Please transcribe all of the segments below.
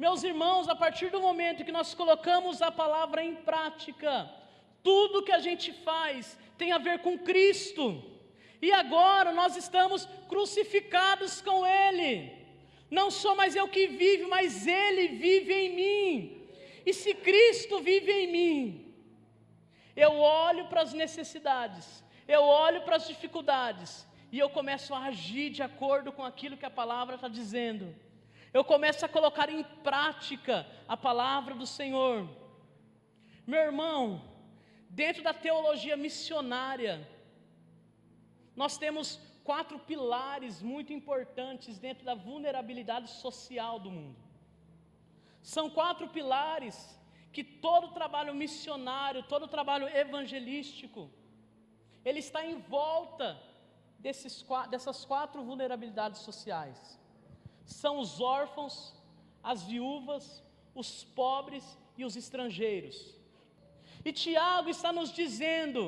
Meus irmãos, a partir do momento que nós colocamos a palavra em prática, tudo que a gente faz tem a ver com Cristo. E agora nós estamos crucificados com Ele. Não sou mais eu que vivo, mas Ele vive em mim. E se Cristo vive em mim, eu olho para as necessidades, eu olho para as dificuldades, e eu começo a agir de acordo com aquilo que a palavra está dizendo. Eu começo a colocar em prática a palavra do Senhor. Meu irmão, dentro da teologia missionária, nós temos 4 pilares muito importantes dentro da vulnerabilidade social do mundo. São 4 pilares que todo trabalho missionário, todo trabalho evangelístico, ele está em volta dessas 4 vulnerabilidades sociais. São os órfãos, as viúvas, os pobres e os estrangeiros. E Tiago está nos dizendo,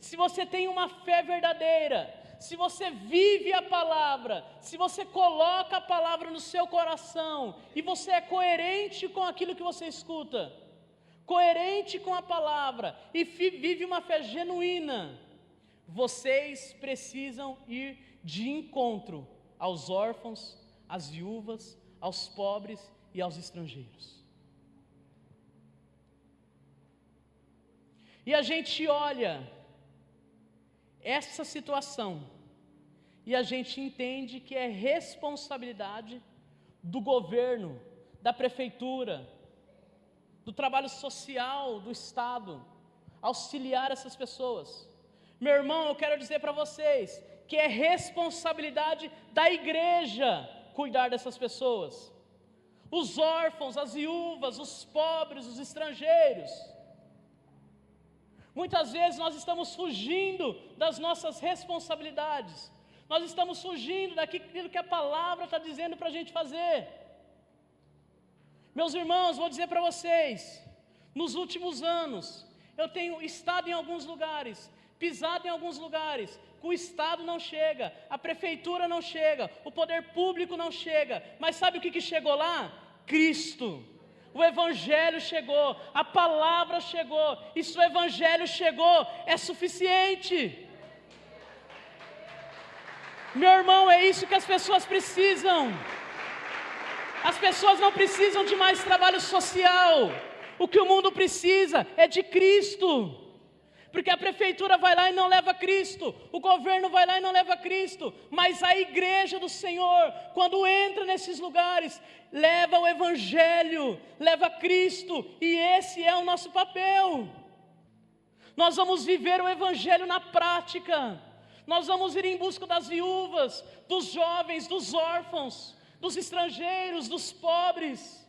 se você tem uma fé verdadeira, se você vive a palavra, se você coloca a palavra no seu coração, e você é coerente com aquilo que você escuta, coerente com a palavra, e vive uma fé genuína, vocês precisam ir de encontro aos órfãos, às viúvas, aos pobres e aos estrangeiros. E a gente olha essa situação e a gente entende que é responsabilidade do governo, da prefeitura, do trabalho social do Estado, auxiliar essas pessoas. Meu irmão, eu quero dizer para vocês que é responsabilidade da igreja cuidar dessas pessoas. Os órfãos, as viúvas, os pobres, os estrangeiros. Muitas vezes nós estamos fugindo das nossas responsabilidades. Nós estamos fugindo daquilo que a palavra está dizendo para a gente fazer. Meus irmãos, vou dizer para vocês, nos últimos anos, eu tenho estado em alguns lugares, pisado em alguns lugares, que o Estado não chega, a prefeitura não chega, o poder público não chega, mas sabe o que chegou lá? Cristo. O Evangelho chegou, a palavra chegou, e se o Evangelho chegou, é suficiente. Meu irmão, é isso que as pessoas precisam. As pessoas não precisam de mais trabalho social. O que o mundo precisa é de Cristo. Porque a prefeitura vai lá e não leva Cristo, o governo vai lá e não leva Cristo, mas a igreja do Senhor, quando entra nesses lugares, leva o Evangelho, leva Cristo, e esse é o nosso papel. Nós vamos viver o Evangelho na prática, nós vamos ir em busca das viúvas, dos jovens, dos órfãos, dos estrangeiros, dos pobres.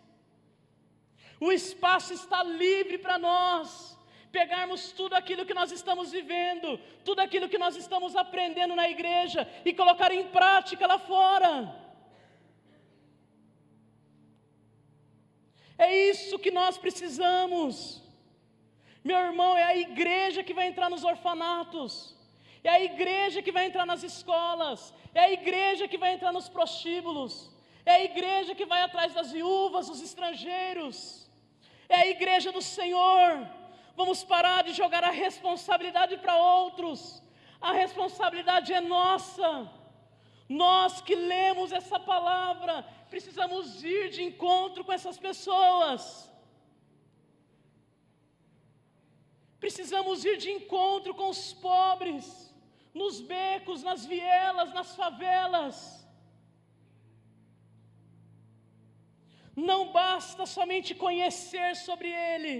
O espaço está livre para nós pegarmos tudo aquilo que nós estamos vivendo, tudo aquilo que nós estamos aprendendo na igreja e colocar em prática lá fora. É isso que nós precisamos. Meu irmão, é a igreja que vai entrar nos orfanatos, é a igreja que vai entrar nas escolas, é a igreja que vai entrar nos prostíbulos, é a igreja que vai atrás das viúvas, dos estrangeiros, é a igreja do Senhor. Vamos parar de jogar a responsabilidade para outros. A responsabilidade é nossa. Nós que lemos essa palavra, precisamos ir de encontro com essas pessoas. Precisamos ir de encontro com os pobres, nos becos, nas vielas, nas favelas. Não basta somente conhecer sobre Ele.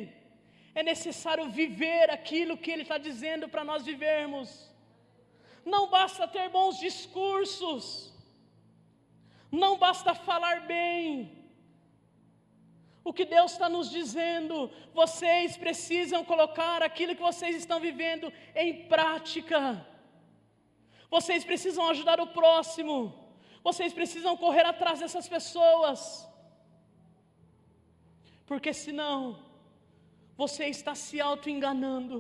É necessário viver aquilo que Ele está dizendo para nós vivermos. Não basta ter bons discursos, não basta falar bem. O que Deus está nos dizendo, vocês precisam colocar aquilo que vocês estão vivendo em prática. Vocês precisam ajudar o próximo, vocês precisam correr atrás dessas pessoas, porque senão você está se auto-enganando.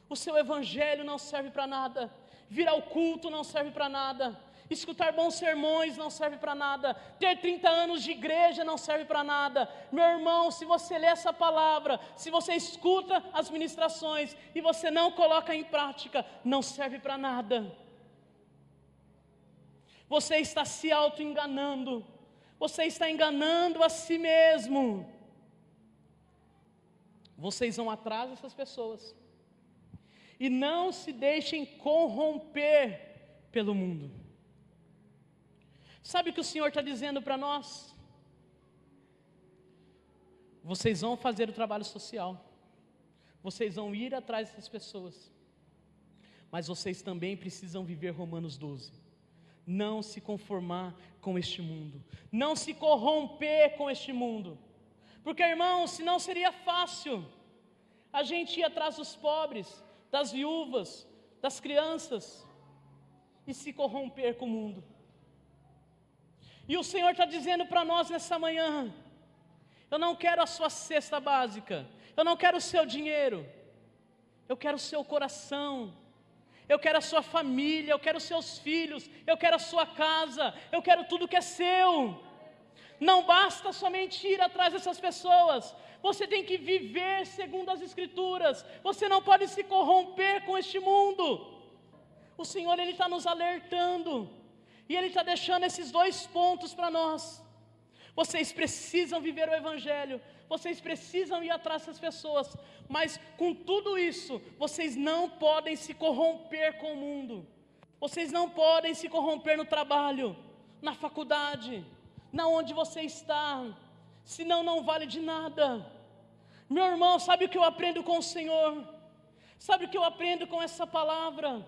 O seu evangelho não serve para nada, vir ao culto não serve para nada, Escutar bons sermões não serve para nada. Ter 30 anos de igreja não serve para nada. Meu irmão, se você lê essa palavra, se você escuta as ministrações e você não coloca em prática, não serve para nada. Você está se auto-enganando. Você está enganando a si mesmo. Vocês vão atrás dessas pessoas. E não se deixem corromper pelo mundo. Sabe o que o Senhor está dizendo para nós? Vocês vão fazer o trabalho social. Vocês vão ir atrás dessas pessoas. Mas vocês também precisam viver Romanos 12. Não se conformar com este mundo. Não se corromper com este mundo. Porque, irmãos, senão seria fácil a gente ir atrás dos pobres, das viúvas, das crianças e se corromper com o mundo. E o Senhor está dizendo para nós nessa manhã: eu não quero a sua cesta básica, eu não quero o seu dinheiro, eu quero o seu coração, eu quero a sua família, eu quero os seus filhos, eu quero a sua casa, eu quero tudo que é seu. Não basta somente ir atrás dessas pessoas, você tem que viver segundo as Escrituras, você não pode se corromper com este mundo. O Senhor, Ele está nos alertando, e Ele está deixando esses 2 pontos para nós. Vocês precisam viver o Evangelho, vocês precisam ir atrás dessas pessoas, mas com tudo isso, vocês não podem se corromper com o mundo. Vocês não podem se corromper no trabalho, na faculdade, na onde você está, senão não vale de nada. Meu irmão, sabe o que eu aprendo com o Senhor? Sabe o que eu aprendo com essa palavra?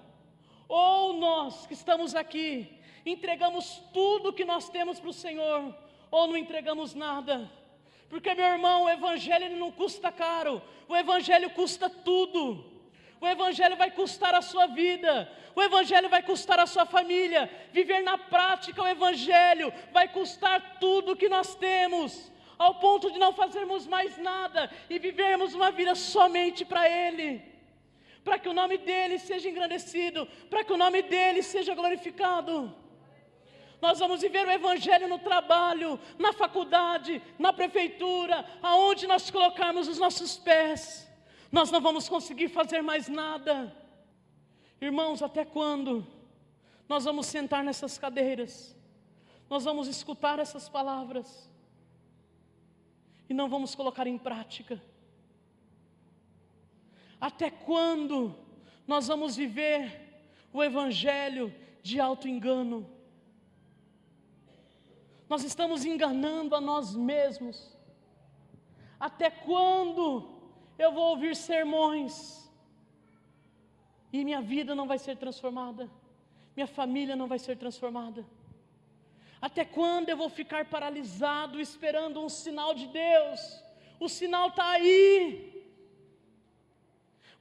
Ou nós que estamos aqui entregamos tudo que nós temos para o Senhor, ou não entregamos nada. Porque, meu irmão, o Evangelho ele não custa caro, o Evangelho custa tudo. O Evangelho vai custar a sua vida, o Evangelho vai custar a sua família. Viver na prática o Evangelho vai custar tudo que nós temos, ao ponto de não fazermos mais nada e vivermos uma vida somente para Ele, para que o nome dEle seja engrandecido, para que o nome dEle seja glorificado. Nós vamos viver o Evangelho no trabalho, na faculdade, na prefeitura, aonde nós colocarmos os nossos pés. Nós não vamos conseguir fazer mais nada. Irmãos, até quando nós vamos sentar nessas cadeiras? Nós vamos escutar essas palavras e não vamos colocar em prática? Até quando nós vamos viver o Evangelho de auto-engano? Nós estamos enganando a nós mesmos. Até quando eu vou ouvir sermões e minha vida não vai ser transformada, minha família não vai ser transformada? Até quando eu vou ficar paralisado esperando um sinal de Deus? O sinal está aí.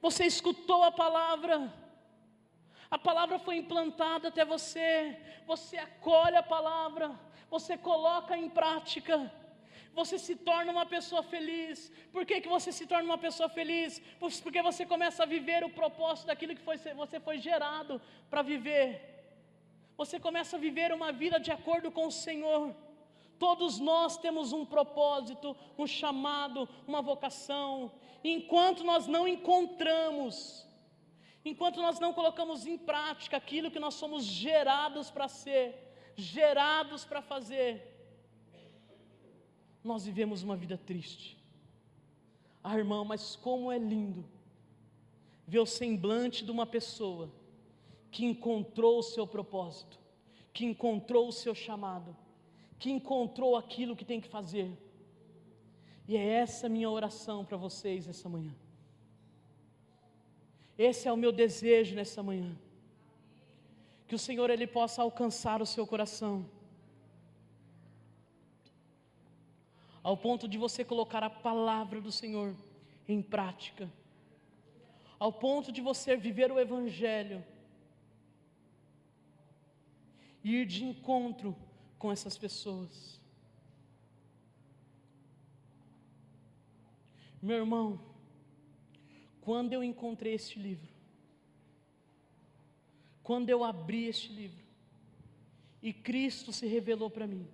Você escutou a palavra foi implantada até você, você acolhe a palavra, você coloca em prática, você se torna uma pessoa feliz. Por que você se torna uma pessoa feliz? Porque você começa a viver o propósito daquilo que você foi gerado para viver. Você começa a viver uma vida de acordo com o Senhor. Todos nós temos um propósito, um chamado, uma vocação. Enquanto nós não encontramos, enquanto nós não colocamos em prática aquilo que nós somos gerados para ser, gerados para fazer, nós vivemos uma vida triste. Ah, irmão, mas como é lindo ver o semblante de uma pessoa que encontrou o seu propósito, que encontrou o seu chamado, que encontrou aquilo que tem que fazer. E é essa minha oração para vocês essa manhã. Esse é o meu desejo nessa manhã, que o Senhor Ele possa alcançar o seu coração, ao ponto de você colocar a palavra do Senhor em prática, ao ponto de você viver o Evangelho, e ir de encontro com essas pessoas. Meu irmão, quando eu encontrei este livro, quando eu abri este livro, e Cristo se revelou para mim,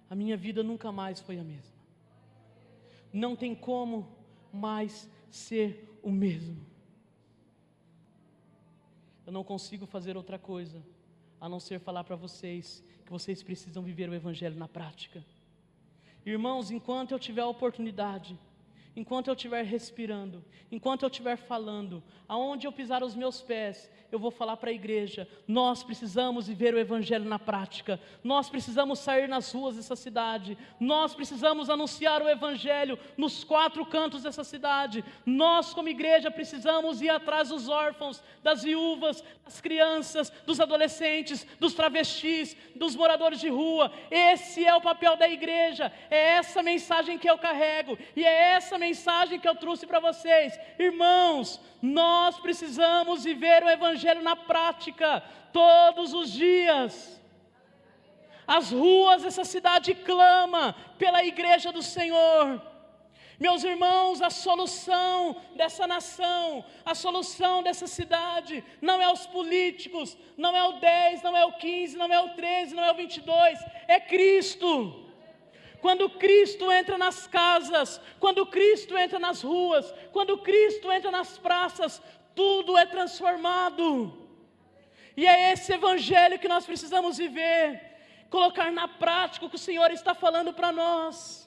a minha vida nunca mais foi a mesma. Não tem como mais ser o mesmo. Eu não consigo fazer outra coisa a não ser falar para vocês que vocês precisam viver o Evangelho na prática. Irmãos, enquanto eu tiver a oportunidade, enquanto eu estiver respirando, enquanto eu estiver falando, aonde eu pisar os meus pés, eu vou falar para a igreja: nós precisamos viver o Evangelho na prática, nós precisamos sair nas ruas dessa cidade, nós precisamos anunciar o Evangelho nos 4 cantos dessa cidade, nós como igreja precisamos ir atrás dos órfãos, das viúvas, das crianças, dos adolescentes, dos travestis, dos moradores de rua. Esse é o papel da igreja, é essa mensagem que eu carrego, e é essa mensagem que eu trouxe para vocês. Irmãos, nós precisamos viver o Evangelho na prática, todos os dias. As ruas dessa cidade clamam pela igreja do Senhor. Meus irmãos, a solução dessa nação, a solução dessa cidade, não é os políticos, não é o 10, não é o 15, não é o 13, não é o 22, é Cristo. Quando Cristo entra nas casas, quando Cristo entra nas ruas, quando Cristo entra nas praças, tudo é transformado. E é esse Evangelho que nós precisamos viver, colocar na prática o que o Senhor está falando para nós.